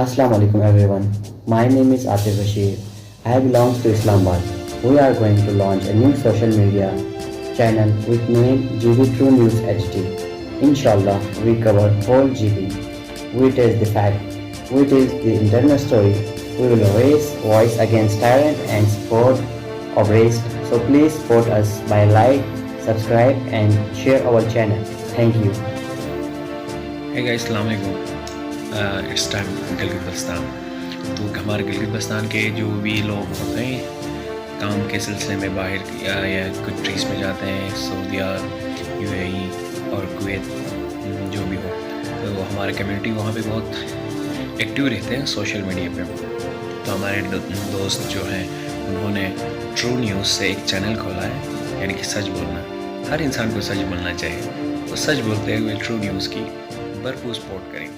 Assalamu alaikum everyone. My name is Atif Bashir. I belong to Islamabad. We are going to launch a new social media channel with name GB True News HD. Inshallah, we cover whole GB. We test the fact. We tell the internal story. We will raise voice against tyrant and support oppressed. So please support us by like, subscribe and share our channel. Thank you. Hey guys, अस्सलाम वालेकुम। It's time Gilgit Baltistan. तो हमारे गिलगित बल्तिस्तान के जो भी लोग होते हैं काम के सिलसिले में बाहर या कंट्रीज़ में जाते हैं, सऊदीया, यूएई और कुवैत, जो भी हो, तो हमारे कम्युनिटी वहाँ पे बहुत एक्टिव रहते हैं सोशल मीडिया पे। तो हमारे दोस्त जो हैं उन्होंने ट्रू न्यूज़ से एक चैनल खोला है, यानी कि सच बोलना। हर इंसान को सच बोलना चाहिए, तो सच बोलते हुए ट्रू न्यूज़ की भरपूर सपोर्ट करें।